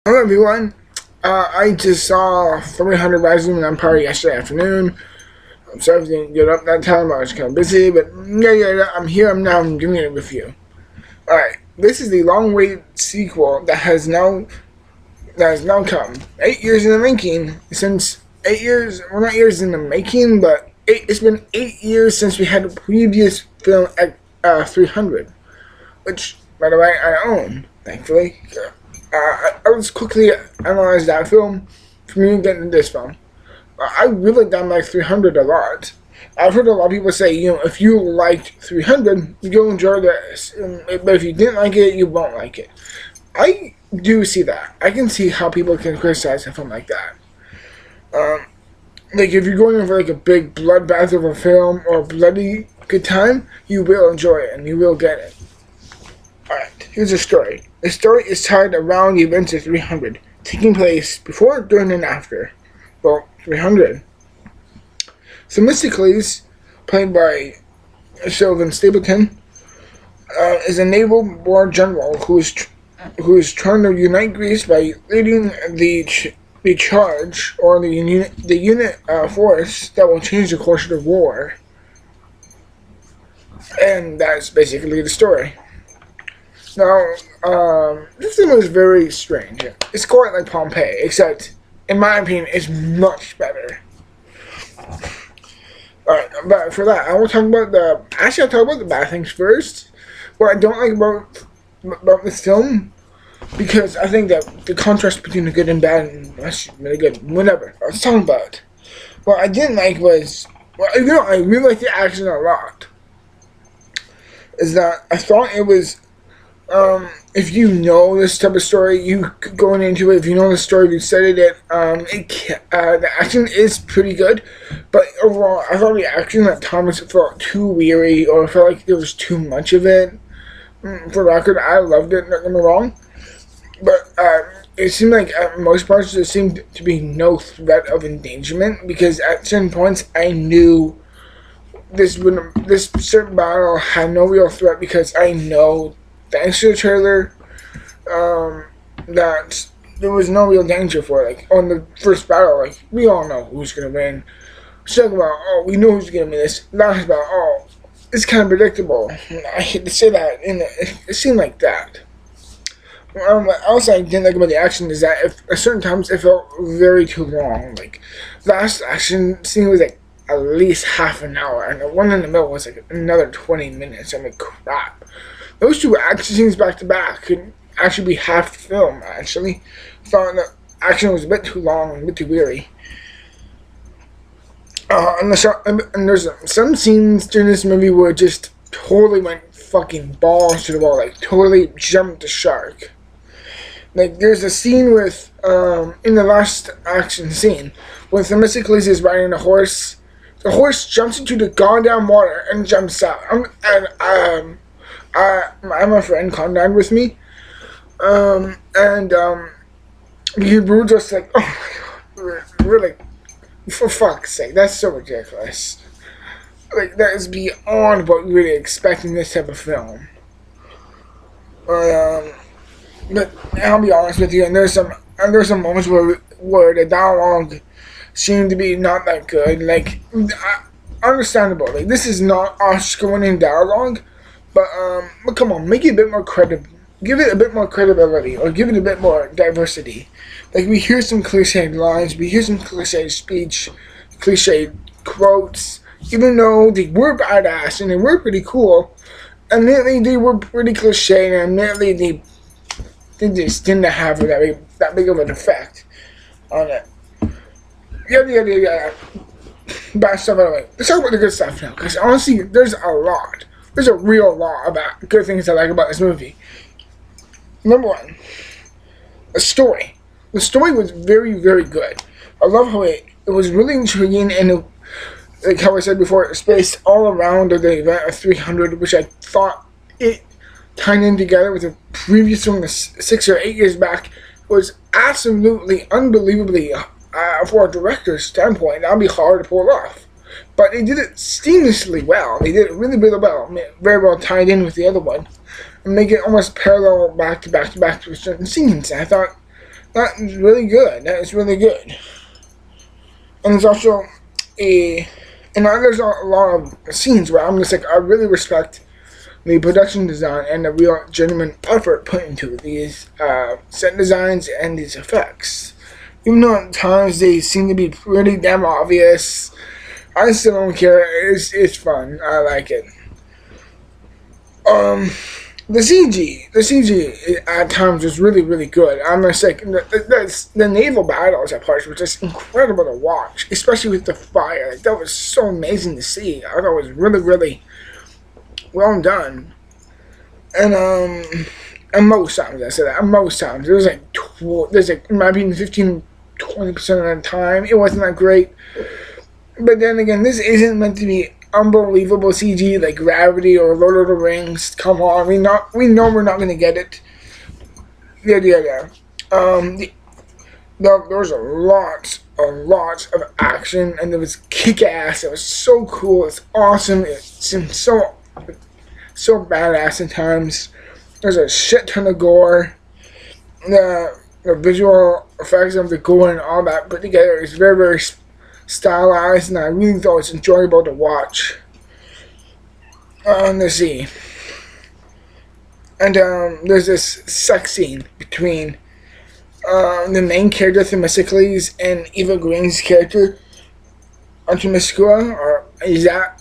Hello everyone. I just saw 300 Rising of Empire yesterday afternoon. I'm sorry if I didn't get up that time. I was kind of busy, but yeah, I'm here. I'm giving it a review. All right, this is the long-awaited sequel that has now come 8 years in the making. Since 8 years, well, not years in the making, but it's been 8 years since we had the previous film at 300, which, by the way, I own, thankfully. I'll just quickly analyze that film for me getting this film. I really done like 300 a lot. I've heard a lot of people say, if you liked 300, you'll enjoy this. But if you didn't like it, you won't like it. I do see that. I can see how people can criticize a film like that. Like if you're going in for like a big bloodbath of a film or a bloody good time, you will enjoy it and you will get it. Alright, here's the story. The story is tied around the events of 300, taking place before, during, and after. Well, 300. Themistocles, played by Sylvan Stapleton, is a naval war general who is trying to unite Greece by leading the charge, or the unit force that will change the course of the war. And that's basically the story. Now, this film is very strange. It's quite like Pompeii, except, in my opinion, it's much better. Alright, but for that, I'll talk about the bad things first. What I don't like about this film, because I think that the contrast between the good and bad, and that's really good, whatever. Let's talk about it. What I didn't like was, I really like the action a lot. Is that I thought it was, if you know this type of story, you going into it, if you know the story, if you studied it, the action is pretty good, but overall, I thought the action at times felt too weary, or felt like there was too much of it. For the record, I loved it, don't get me wrong, but it seemed like at most parts there seemed to be no threat of endangerment, because at certain points I knew this certain battle had no real threat, because I know, thanks to the trailer, that there was no real danger for it. Like, on the first battle, like, we all know who's going to win. Second about, we know who's going to win this. Last about, it's kind of predictable. I hate to say that, and it seemed like that. What else I didn't like about the action is that at certain times it felt very too long. Like, last action scene was like at least half an hour, and the one in the middle was like another 20 minutes. I mean, crap. Those two action scenes back to back could actually be half the film, actually. I thought the action was a bit too long and a bit too weary. And there's some scenes during this movie where it just totally went fucking balls to the wall, like totally jumped the shark. Like, there's a scene with, in the last action scene, when Themistocles is riding a horse. The horse jumps into the goddamn water and jumps out. I have a friend contact with me, we were just like, oh my god, really, for fuck's sake, that's so ridiculous. Like, that is beyond what we really expect in this type of film. But I'll be honest with you, and there's some moments where the dialogue seemed to be not that good. Like, understandable. Like, this is not Oscar-winning dialogue. But come on, make it a bit more credible. Give it a bit more credibility, or give it a bit more diversity. Like, we hear some cliched lines, we hear some cliched speech, cliched quotes, even though they were badass and they were pretty cool. Admittedly, they were pretty cliched, and admittedly, they just didn't have that big of an effect on it. Yeah. Bad stuff out of the way. Let's talk about the good stuff now, because honestly, there's a lot. There's a real lot about good things I like about this movie. Number one, the story. The story was very, very good. I love how it was really intriguing, and like how I said before, it's based all around the event of 300, which I thought it tying in together with the previous one, 6 or 8 years back, was absolutely, unbelievably, for a director's standpoint, that'd be hard to pull off. But they did it seamlessly well. They did it really, really well. Very well tied in with the other one. And make it almost parallel back to back to back to certain scenes. And I thought That is really good. That is really good. And there's also there's a lot of scenes where I'm just like, I really respect the production design and the real genuine effort put into these set designs and these effects. Even though at times they seem to be pretty damn obvious, I still don't care. It's fun. I like it. The CG at times was really, really good. I'm just like, the naval battles at parts were just incredible to watch, especially with the fire. Like, that was so amazing to see. I thought it was really, really well done. And most times, I said that, most times, there's like, in my opinion, 15-20% of the time, it wasn't that great. But then again, this isn't meant to be unbelievable CG like Gravity or Lord of the Rings. Come on, we know we're not gonna get it. Yeah. There was a lot of action, and it was kick-ass. It was so cool. It's awesome. It seemed so badass at times. There's a shit ton of gore. The visual effects of the gore and all that put together is very, very stylized, and I really thought it was enjoyable to watch. Let's see. And there's this sex scene between the main character, Themistocles, and Eva Green's character, Artemiscua, or is that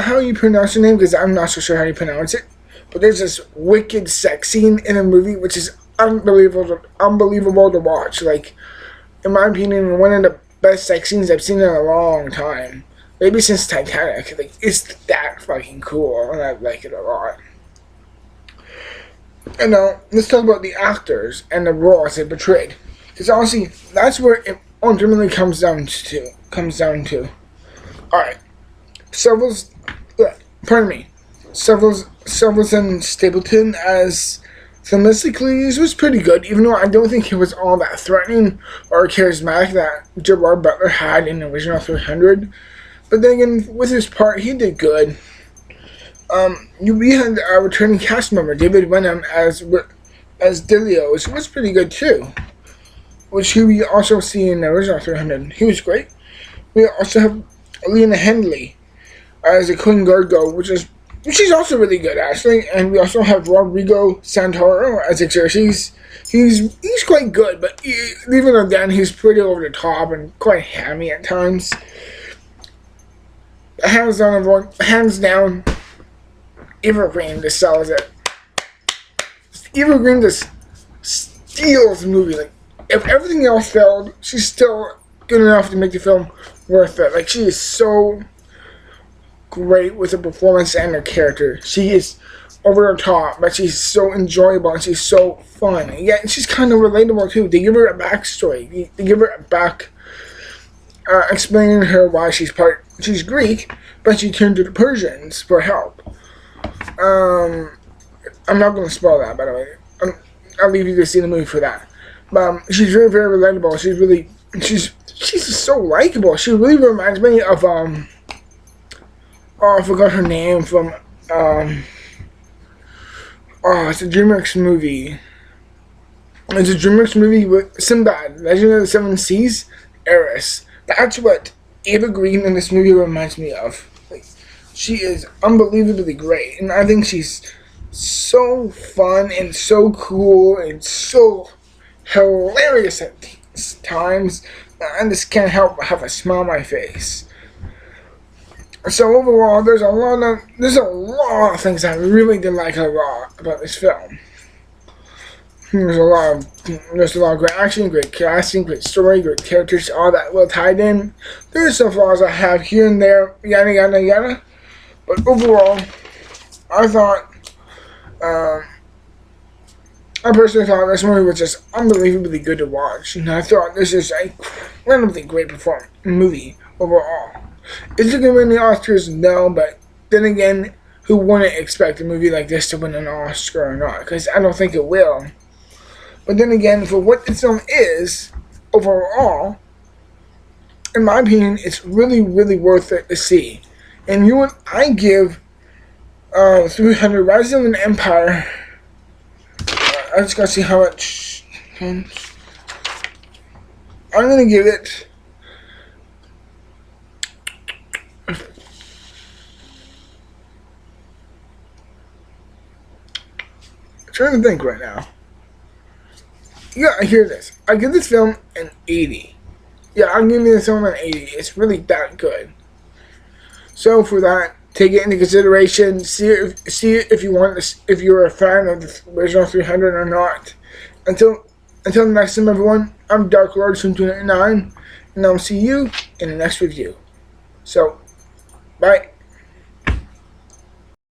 how you pronounce her name? Because I'm not so sure how you pronounce it. But there's this wicked sex scene in a movie which is unbelievable to watch. Like, in my opinion, one of the best sex scenes I've seen in a long time. Maybe since Titanic. Like, it's that fucking cool, and I like it a lot. And now, let's talk about the actors and the roles they portrayed. Because honestly, that's where it ultimately comes down to. Alright. Sylvester Stapleton as Themistocles was pretty good, even though I don't think he was all that threatening or charismatic that Gerard Butler had in the original 300. But then again, with his part, he did good. We had a returning cast member, David Wenham, as Delios, who was pretty good too, which we also see in the original 300. He was great. We also have Lena Headey as the Queen Gorgo, which is also really good, actually. And we also have Rodrigo Santoro as Xerxes. He's quite good, but even then, he's pretty over the top and quite hammy at times. Hands down, Eva Green just sells it. Eva Green just steals the movie. Like, if everything else failed, she's still good enough to make the film worth it. Like, she is so great with her performance and her character. She is over the top, but she's so enjoyable and she's so fun. And yet she's kind of relatable too. They give her a backstory. They give her a back, explaining her why she's Greek, but she turned to the Persians for help. I'm not going to spoil that, by the way. I'll leave you to see the movie for that. But she's very, very relatable. She's so likable. She really reminds me of I forgot her name from it's a DreamWorks movie. It's a DreamWorks movie with Sinbad, Legend of the Seven Seas, Eris. That's what Eva Green in this movie reminds me of. Like, she is unbelievably great, and I think she's so fun and so cool and so hilarious at times. I just can't help but have a smile on my face. So overall, there's a lot of things I really did like a lot about this film. There's a lot of great action, great casting, great story, great characters, all that well tied in. There's some flaws I have here and there, yada yada yada. But overall, I personally thought this movie was just unbelievably good to watch, and I thought this is a incredibly great movie overall. Is it going to win the Oscars? No, but then again, who wouldn't expect a movie like this to win an Oscar or not? Because I don't think it will. But then again, for what the film is, overall, in my opinion, it's really, really worth it to see. And you know what? I give 300 Rise of an Empire. I just gotta see how much I'm gonna give it. I'm trying to think right now. Yeah, hear this. I give this film an 80. Yeah, I'm giving this film an 80. It's really that good. So for that, take it into consideration. See if you want this, if you're a fan of the original 300 or not. Until the next time, everyone. I'm Dark Lord 299, and I'll see you in the next review. So, bye.